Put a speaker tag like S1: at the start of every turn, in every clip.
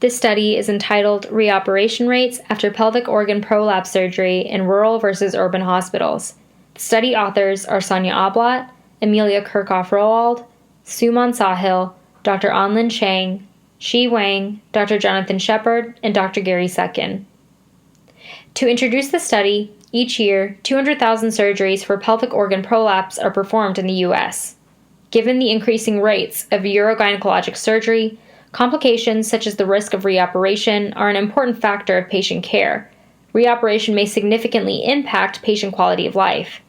S1: This study is entitled Reoperation Rates After Pelvic Organ Prolapse Surgery in Rural versus Urban Hospitals. The study authors are Saniya Ablatt, Amelia Kirchhoff-Rowald, Suman Sahil, Dr. An-Lin Cheng, Wang, Dr. Jonathan Shepard, and Dr. Gary Sutkin. To introduce the study, each year, 200,000 surgeries for pelvic organ prolapse are performed in the U.S. Given the increasing rates of urogynecologic surgery, complications such as the risk of reoperation are an important factor of patient care. Reoperation may significantly impact patient quality of life.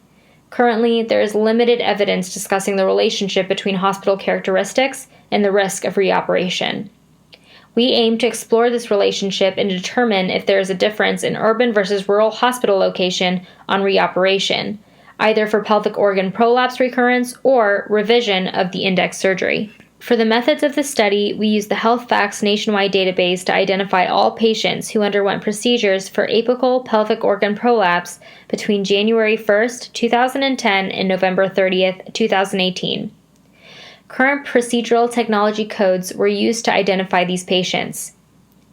S1: Currently, there is limited evidence discussing the relationship between hospital characteristics and the risk of reoperation. We aim to explore this relationship and determine if there is a difference in urban versus rural hospital location on reoperation, either for pelvic organ prolapse recurrence or revision of the index surgery. For the methods of the study, we used the Health Facts nationwide database to identify all patients who underwent procedures for apical pelvic organ prolapse between January 1, 2010 and November 30, 2018. Current procedural technology codes were used to identify these patients.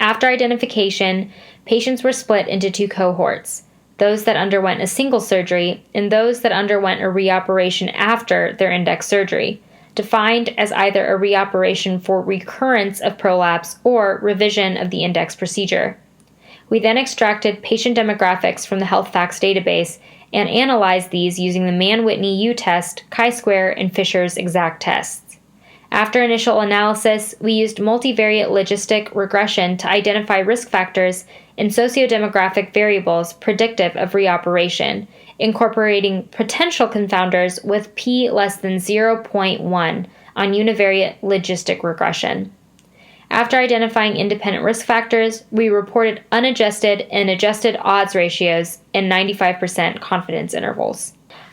S1: After identification, patients were split into two cohorts, those that underwent a single surgery and those that underwent a reoperation after their index surgery, defined as either a reoperation for recurrence of prolapse or revision of the index procedure. We then extracted patient demographics from the Health Facts database and analyzed these using the Mann-Whitney U-test, chi-square, and Fisher's exact tests. After initial analysis, we used multivariate logistic regression to identify risk factors and sociodemographic variables predictive of reoperation, incorporating potential confounders with p less than 0.1 on univariate logistic regression. After identifying independent risk factors, we reported unadjusted and adjusted odds ratios and 95% confidence intervals.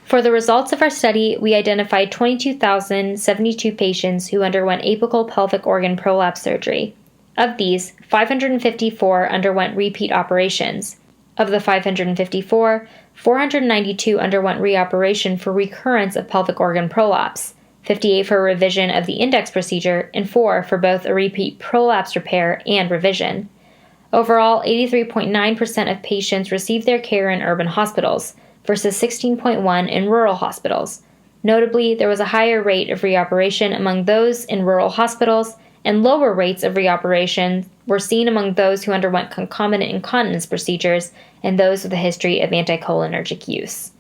S1: For the results of our study, we identified 22,072 patients who underwent apical pelvic organ prolapse surgery. Of these, 554 underwent repeat operations. Of the 554, 492 underwent reoperation for recurrence of pelvic organ prolapse, 58 for revision of the index procedure, and 4 for both a repeat prolapse repair and revision. Overall, 83.9% of patients received their care in urban hospitals, versus 16.1% in rural hospitals. Notably, there was a higher rate of reoperation among those in rural hospitals, and lower rates of reoperation were seen among those who underwent concomitant incontinence procedures and those with a history of anticholinergic use.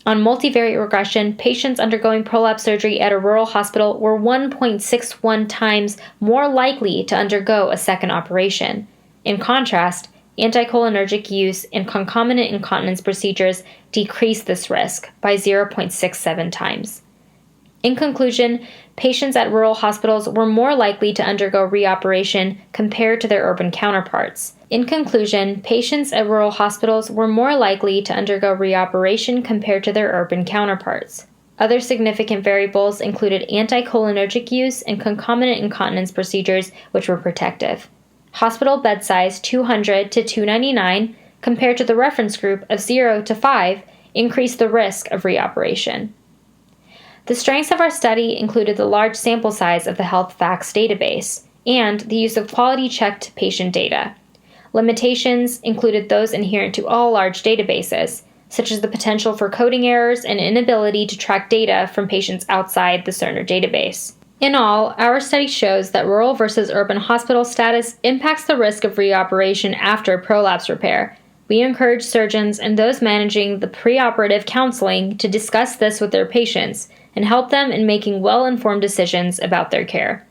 S1: On multivariate regression, patients undergoing prolapse surgery at a rural hospital were 1.61 times more likely to undergo a second operation. In contrast, anticholinergic use and concomitant incontinence procedures decrease this risk by 0.67 times. In conclusion, patients at rural hospitals were more likely to undergo reoperation compared to their urban counterparts. Other significant variables included anticholinergic use and concomitant incontinence procedures, which were protective. Hospital bed size 200 to 299 compared to the reference group of 0 to 5 increased the risk of reoperation. The strengths of our study included the large sample size of the Health Facts database and the use of quality-checked patient data. Limitations included those inherent to all large databases, such as the potential for coding errors and inability to track data from patients outside the Cerner database. In all, our study shows that rural versus urban hospital status impacts the risk of reoperation after prolapse repair. We encourage surgeons and those managing the preoperative counseling to discuss this with their patients and help them in making well-informed decisions about their care.